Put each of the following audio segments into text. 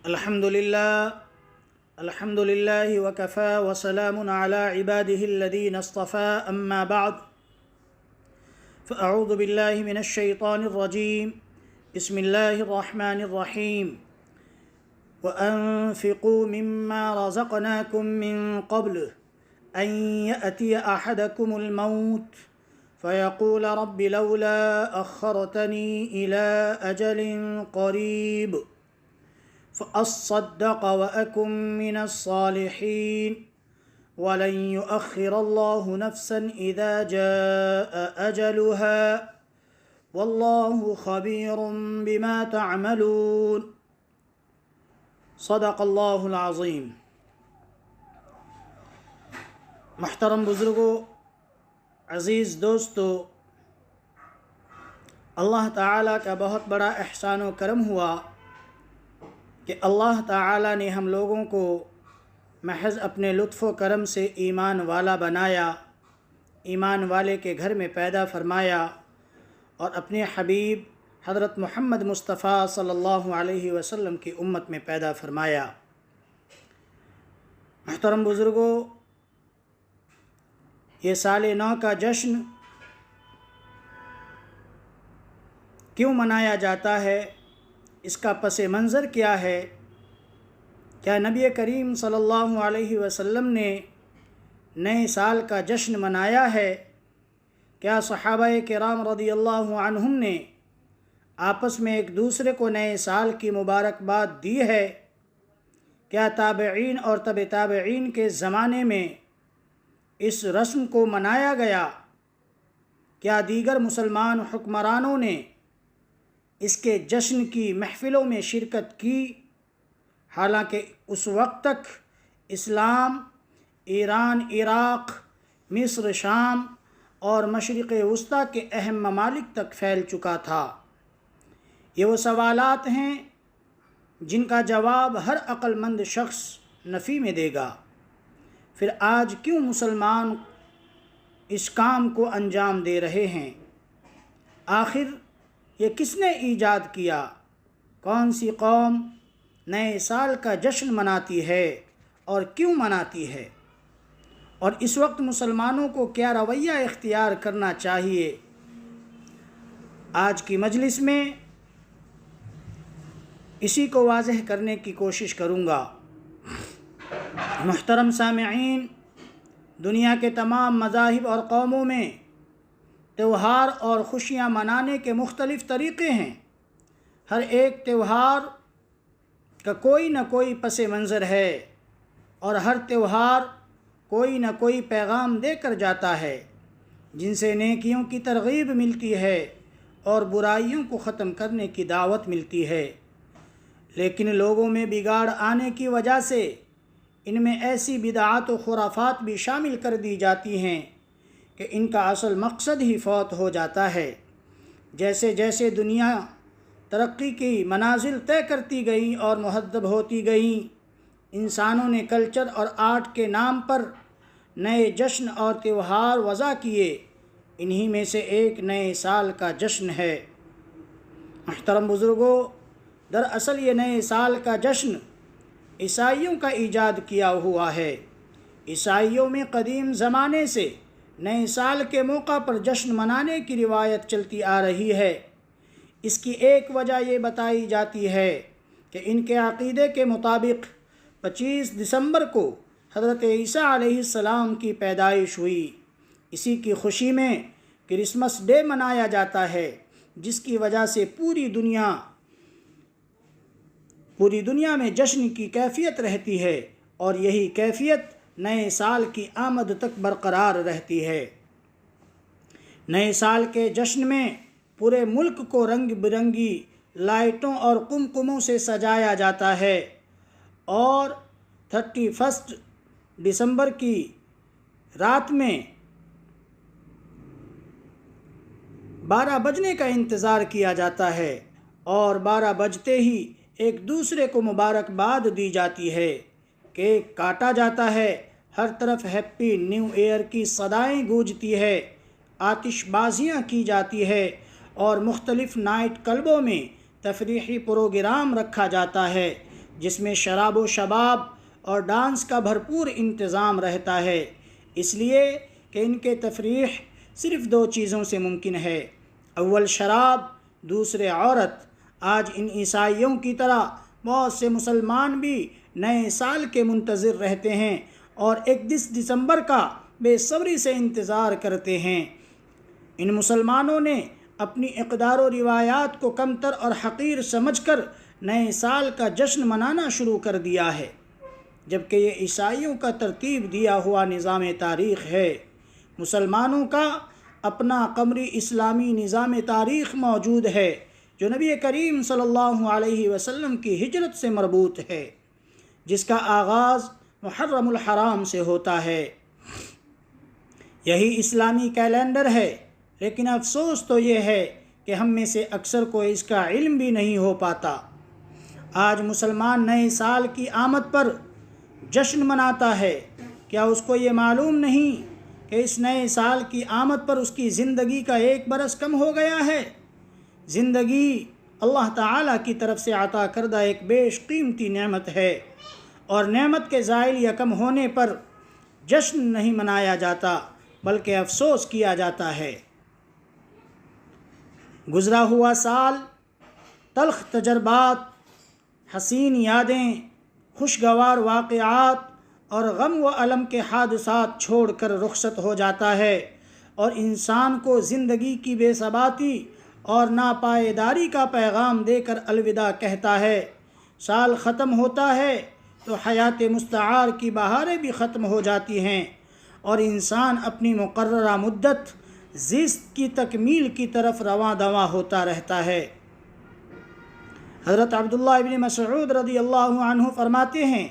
الحمد لله وكفى وسلام على عباده الذين اصطفى أما بعد فأعوذ بالله من الشيطان الرجيم بسم الله الرحمن الرحيم وأنفقوا مما رزقناكم من قبل أن يأتي أحدكم الموت فيقول رب لولا أخرتني إلى أجل قريب فأصدق وأكن من الصالحين ولن يؤخر الله نفسا إذا جاء أجلها والله خبير بما تعملون صدق اللہ العظیم۔ محترم بزرگوں، عزیز دوستو، اللہ تعالیٰ کا بہت بڑا احسان و کرم ہوا کہ اللہ تعالیٰ نے ہم لوگوں کو محض اپنے لطف و کرم سے ایمان والا بنایا، ایمان والے کے گھر میں پیدا فرمایا اور اپنے حبیب حضرت محمد مصطفیٰ صلی اللہ علیہ وسلم کی امت میں پیدا فرمایا۔ محترم بزرگوں، یہ سال نو کا جشن کیوں منایا جاتا ہے؟ اس کا پس منظر کیا ہے؟ کیا نبی کریم صلی اللہ علیہ وسلم نے نئے سال کا جشن منایا ہے؟ کیا صحابہ کرام رضی اللہ عنہم نے آپس میں ایک دوسرے کو نئے سال کی مبارکباد دی ہے؟ کیا تابعین اور تبع تابعین کے زمانے میں اس رسم کو منایا گیا؟ کیا دیگر مسلمان حکمرانوں نے اس کے جشن کی محفلوں میں شرکت کی؟ حالانکہ اس وقت تک اسلام ایران، عراق، مصر، شام اور مشرق وسطیٰ کے اہم ممالک تک پھیل چکا تھا۔ یہ وہ سوالات ہیں جن کا جواب ہر عقل مند شخص نفی میں دے گا۔ پھر آج کیوں مسلمان اس کام کو انجام دے رہے ہیں؟ آخر یہ کس نے ایجاد کیا؟ کون سی قوم نئے سال کا جشن مناتی ہے اور کیوں مناتی ہے؟ اور اس وقت مسلمانوں کو کیا رویہ اختیار کرنا چاہیے؟ آج کی مجلس میں اسی کو واضح کرنے کی کوشش کروں گا۔ محترم سامعین، دنیا کے تمام مذاہب اور قوموں میں تہوار اور خوشیاں منانے کے مختلف طریقے ہیں۔ ہر ایک تہوار کا کوئی نہ کوئی پس منظر ہے اور ہر تہوار کوئی نہ کوئی پیغام دے کر جاتا ہے جن سے نیکیوں کی ترغیب ملتی ہے اور برائیوں کو ختم کرنے کی دعوت ملتی ہے۔ لیکن لوگوں میں بگاڑ آنے کی وجہ سے ان میں ایسی بدعات و خرافات بھی شامل کر دی جاتی ہیں کہ ان کا اصل مقصد ہی فوت ہو جاتا ہے۔ جیسے جیسے دنیا ترقی کی منازل طے کرتی گئی اور مہذب ہوتی گئیں، انسانوں نے کلچر اور آرٹ کے نام پر نئے جشن اور تہوار وضع کیے۔ انہی میں سے ایک نئے سال کا جشن ہے۔ محترم بزرگوں، دراصل یہ نئے سال کا جشن عیسائیوں کا ایجاد کیا ہوا ہے۔ عیسائیوں میں قدیم زمانے سے نئے سال کے موقع پر جشن منانے کی روایت چلتی آ رہی ہے۔ اس کی ایک وجہ یہ بتائی جاتی ہے کہ ان کے عقیدے کے مطابق 25 دسمبر کو حضرت عیسیٰ علیہ السلام کی پیدائش ہوئی۔ اسی کی خوشی میں کرسمس ڈے منایا جاتا ہے، جس کی وجہ سے پوری دنیا میں جشن کی کیفیت رہتی ہے اور یہی کیفیت نئے سال کی آمد تک برقرار رہتی ہے۔ نئے سال کے جشن میں پورے ملک کو رنگ برنگی لائٹوں اور قمقموں سے سجایا جاتا ہے اور 31 دسمبر کی رات میں 12 بجنے کا انتظار کیا جاتا ہے اور 12 بجتے ہی ایک دوسرے کو مبارکباد دی جاتی ہے۔ کیک کاٹا جاتا ہے، ہر طرف ہیپی نیو ایئر کی صدائیں گونجتی ہے، آتش بازیاں کی جاتی ہے اور مختلف نائٹ کلبوں میں تفریحی پروگرام رکھا جاتا ہے جس میں شراب و شباب اور ڈانس کا بھرپور انتظام رہتا ہے، اس لیے کہ ان کے تفریح صرف 2 چیزوں سے ممکن ہے، اول شراب، دوسرے عورت۔ آج ان عیسائیوں کی طرح بہت سے مسلمان بھی نئے سال کے منتظر رہتے ہیں اور 31 دسمبر کا بے صبری سے انتظار کرتے ہیں۔ ان مسلمانوں نے اپنی اقدار و روایات کو کمتر اور حقیر سمجھ کر نئے سال کا جشن منانا شروع کر دیا ہے، جبکہ یہ عیسائیوں کا ترتیب دیا ہوا نظام تاریخ ہے۔ مسلمانوں کا اپنا قمری اسلامی نظام تاریخ موجود ہے جو نبی کریم صلی اللہ علیہ وسلم کی ہجرت سے مربوط ہے، جس کا آغاز محرم الحرام سے ہوتا ہے۔ یہی اسلامی کیلنڈر ہے، لیکن افسوس تو یہ ہے کہ ہم میں سے اکثر کو اس کا علم بھی نہیں ہو پاتا۔ آج مسلمان نئے سال کی آمد پر جشن مناتا ہے، کیا اس کو یہ معلوم نہیں کہ اس نئے سال کی آمد پر اس کی زندگی کا 1 برس کم ہو گیا ہے؟ زندگی اللہ تعالیٰ کی طرف سے عطا کردہ ایک بیش قیمتی نعمت ہے، اور نعمت کے زائل یا کم ہونے پر جشن نہیں منایا جاتا بلکہ افسوس کیا جاتا ہے۔ گزرا ہوا سال تلخ تجربات، حسین یادیں، خوشگوار واقعات اور غم و الم کے حادثات چھوڑ کر رخصت ہو جاتا ہے، اور انسان کو زندگی کی بے ثباتی اور ناپائیداری کا پیغام دے کر الوداع کہتا ہے۔ سال ختم ہوتا ہے تو حیات مستعار کی بہاریں بھی ختم ہو جاتی ہیں، اور انسان اپنی مقررہ مدت زیست کی تکمیل کی طرف رواں دواں ہوتا رہتا ہے۔ حضرت عبداللہ ابن مسعود رضی اللہ عنہ فرماتے ہیں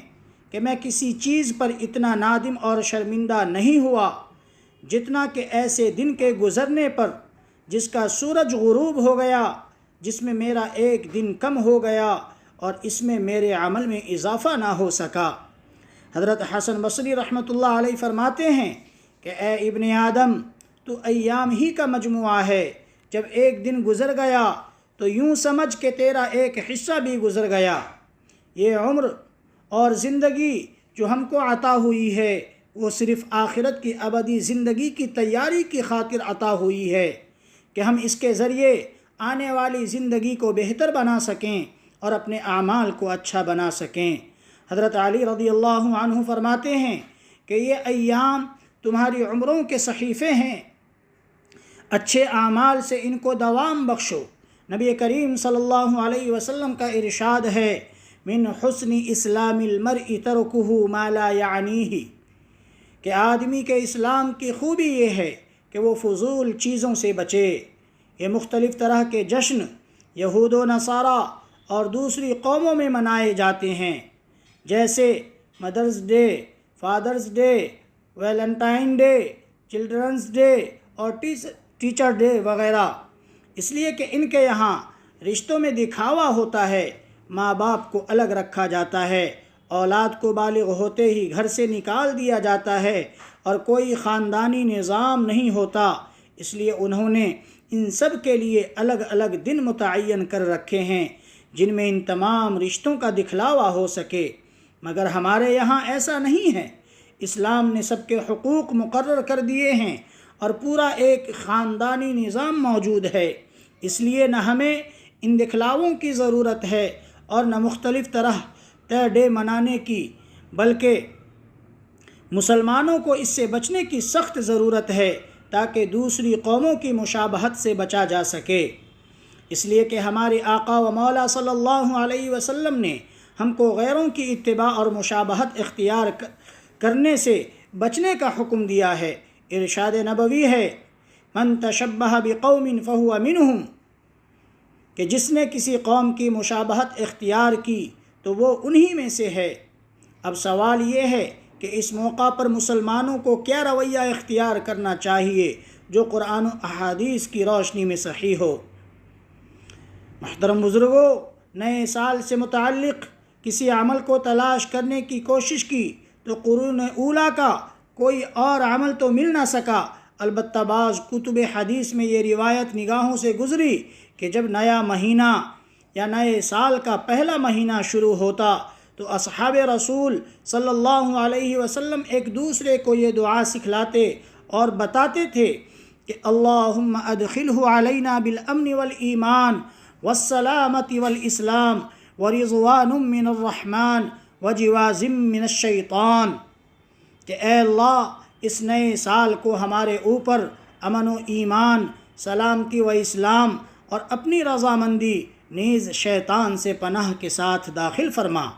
کہ میں کسی چیز پر اتنا نادم اور شرمندہ نہیں ہوا جتنا کہ ایسے دن کے گزرنے پر جس کا سورج غروب ہو گیا، جس میں میرا 1 دن کم ہو گیا اور اس میں میرے عمل میں اضافہ نہ ہو سکا۔ حضرت حسن بصری رحمۃ اللہ علیہ فرماتے ہیں کہ اے ابن آدم، تو ایام ہی کا مجموعہ ہے، جب 1 دن گزر گیا تو یوں سمجھ کہ تیرا 1 حصہ بھی گزر گیا۔ یہ عمر اور زندگی جو ہم کو عطا ہوئی ہے وہ صرف آخرت کی ابدی زندگی کی تیاری کی خاطر عطا ہوئی ہے کہ ہم اس کے ذریعے آنے والی زندگی کو بہتر بنا سکیں اور اپنے اعمال کو اچھا بنا سکیں۔ حضرت علی رضی اللہ عنہ فرماتے ہیں کہ یہ ایام تمہاری عمروں کے صحیفے ہیں، اچھے اعمال سے ان کو دوام بخشو۔ نبی کریم صلی اللہ علیہ وسلم کا ارشاد ہے، من حسن اسلام المرء ترکہ ما لا یعنیہ، کہ آدمی کے اسلام کی خوبی یہ ہے کہ وہ فضول چیزوں سے بچے۔ یہ مختلف طرح کے جشن یہود و نصارہ اور دوسری قوموں میں منائے جاتے ہیں، جیسے Mother's Day, Father's Day, Valentine Day, Children's Day اور ٹیچر ڈے وغیرہ، اس لیے کہ ان کے یہاں رشتوں میں دکھاوا ہوتا ہے، ماں باپ کو الگ رکھا جاتا ہے، اولاد کو بالغ ہوتے ہی گھر سے نکال دیا جاتا ہے، اور کوئی خاندانی نظام نہیں ہوتا، اس لیے انہوں نے ان سب کے لیے الگ الگ دن متعین کر رکھے ہیں جن میں ان تمام رشتوں کا دکھلاوا ہو سکے۔ مگر ہمارے یہاں ایسا نہیں ہے، اسلام نے سب کے حقوق مقرر کر دیے ہیں اور پورا ایک خاندانی نظام موجود ہے، اس لیے نہ ہمیں ان دکھلاووں کی ضرورت ہے اور نہ مختلف طرح طے ڈے منانے کی، بلکہ مسلمانوں کو اس سے بچنے کی سخت ضرورت ہے تاکہ دوسری قوموں کی مشابہت سے بچا جا سکے۔ اس لیے کہ ہمارے آقا و مولا صلی اللہ علیہ وسلم نے ہم کو غیروں کی اتباع اور مشابہت اختیار کرنے سے بچنے کا حکم دیا ہے۔ ارشاد نبوی ہے، من تشبہ بقوم فہو منہم، کہ جس نے کسی قوم کی مشابہت اختیار کی تو وہ انہی میں سے ہے۔ اب سوال یہ ہے کہ اس موقع پر مسلمانوں کو کیا رویہ اختیار کرنا چاہیے جو قرآن و احادیث کی روشنی میں صحیح ہو۔ محترم بزرگوں، نئے سال سے متعلق کسی عمل کو تلاش کرنے کی کوشش کی تو قرون اولیٰ کا کوئی اور عمل تو مل نہ سکا، البتہ بعض کتب حدیث میں یہ روایت نگاہوں سے گزری کہ جب نیا مہینہ یا نئے سال کا پہلا مہینہ شروع ہوتا تو اصحاب رسول صلی اللہ علیہ وسلم ایک دوسرے کو یہ دعا سکھلاتے اور بتاتے تھے کہ اللہم ادخلہ علینا بالامن والایمان والسلامت والاسلام ورضوان من الرحمن وجواز من الشیطان، کہ اے اللہ اس نئے سال کو ہمارے اوپر امن و ایمان، سلامتی و اسلام اور اپنی رضامندی نیز شیطان سے پناہ کے ساتھ داخل فرما۔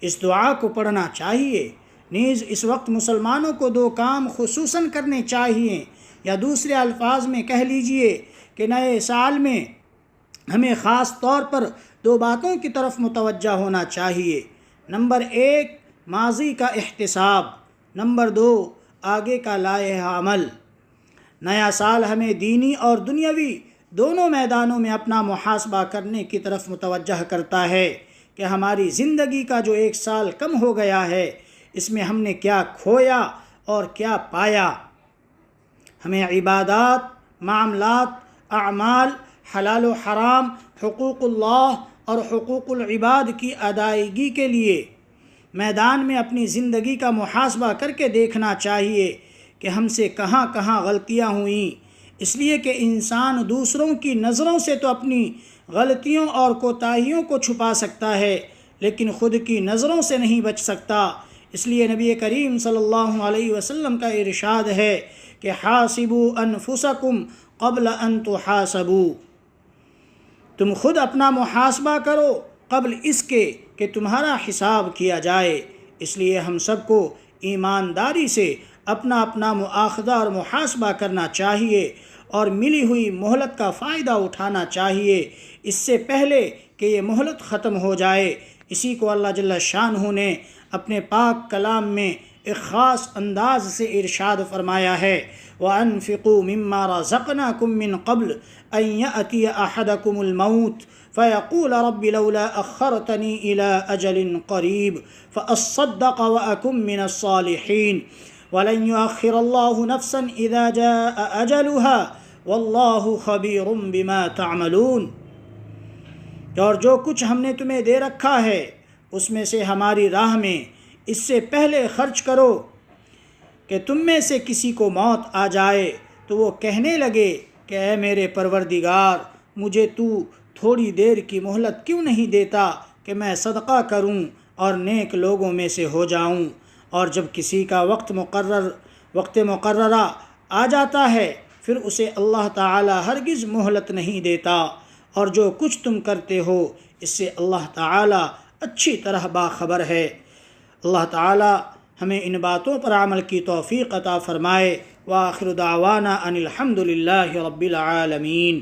اس دعا کو پڑھنا چاہیے۔ نیز اس وقت مسلمانوں کو دو کام خصوصاً کرنے چاہیے، یا دوسرے الفاظ میں کہہ لیجئے کہ نئے سال میں ہمیں خاص طور پر دو باتوں کی طرف متوجہ ہونا چاہیے۔ نمبر 1 ماضی کا احتساب، نمبر 2 آگے کا لائحہ عمل۔ نیا سال ہمیں دینی اور دنیاوی دونوں میدانوں میں اپنا محاسبہ کرنے کی طرف متوجہ کرتا ہے کہ ہماری زندگی کا جو ایک سال کم ہو گیا ہے اس میں ہم نے کیا کھویا اور کیا پایا۔ ہمیں عبادات، معاملات، اعمال، حلال و حرام، حقوق اللہ اور حقوق العباد کی ادائیگی کے لیے میدان میں اپنی زندگی کا محاسبہ کر کے دیکھنا چاہیے کہ ہم سے کہاں کہاں غلطیاں ہوئیں، اس لیے کہ انسان دوسروں کی نظروں سے تو اپنی غلطیوں اور کوتاہیوں کو چھپا سکتا ہے لیکن خود کی نظروں سے نہیں بچ سکتا۔ اس لیے نبی کریم صلی اللہ علیہ وسلم کا ارشاد ہے کہ حاسبوا انفسکم قبل ان تحاسبوا، تم خود اپنا محاسبہ کرو قبل اس کے کہ تمہارا حساب کیا جائے۔ اس لیے ہم سب کو ایمانداری سے اپنا اپنا مؤاخذہ اور محاسبہ کرنا چاہیے اور ملی ہوئی مہلت کا فائدہ اٹھانا چاہیے اس سے پہلے کہ یہ مہلت ختم ہو جائے۔ اسی کو اللہ جل شانہ نے اپنے پاک کلام میں ایک خاص انداز سے ارشاد فرمایا ہے، وَأَنفِقُوا مِمَّا رَزَقْنَاكُم مِّن قَبْلِ أَن يَأْتِيَ أَحَدَكُمُ الْمَوْتُ فَيَقُولَ رَبِّ لَوْلَا أَخَّرْتَنِي إِلَىٰ أَجَلٍ قَرِيبٍ فَأَصَّدَّقَ وَأَكُن مِّنَ الصَّالِحِينَ وَلَن يُؤَخِّرَ اللَّهُ نَفْسًا إِذَا جَاءَ أَجَلُهَا وَاللَّهُ خَبِيرٌ بِمَا تَعْمَلُونَ۔ اور جو کچھ ہم نے تمہیں دے رکھا ہے اس میں سے ہماری راہ میں اس سے پہلے خرچ کرو کہ تم میں سے کسی کو موت آ جائے تو وہ کہنے لگے کہ اے میرے پروردگار، مجھے تو تھوڑی دیر کی مہلت کیوں نہیں دیتا کہ میں صدقہ کروں اور نیک لوگوں میں سے ہو جاؤں۔ اور جب کسی کا وقت مقررہ آ جاتا ہے پھر اسے اللہ تعالی ہرگز مہلت نہیں دیتا، اور جو کچھ تم کرتے ہو اس سے اللہ تعالی اچھی طرح باخبر ہے۔ اللہ تعالی ہمیں ان باتوں پر عمل کی توفیق عطا فرمائے۔ وآخر دعوانا ان الحمد للہ رب العالمین۔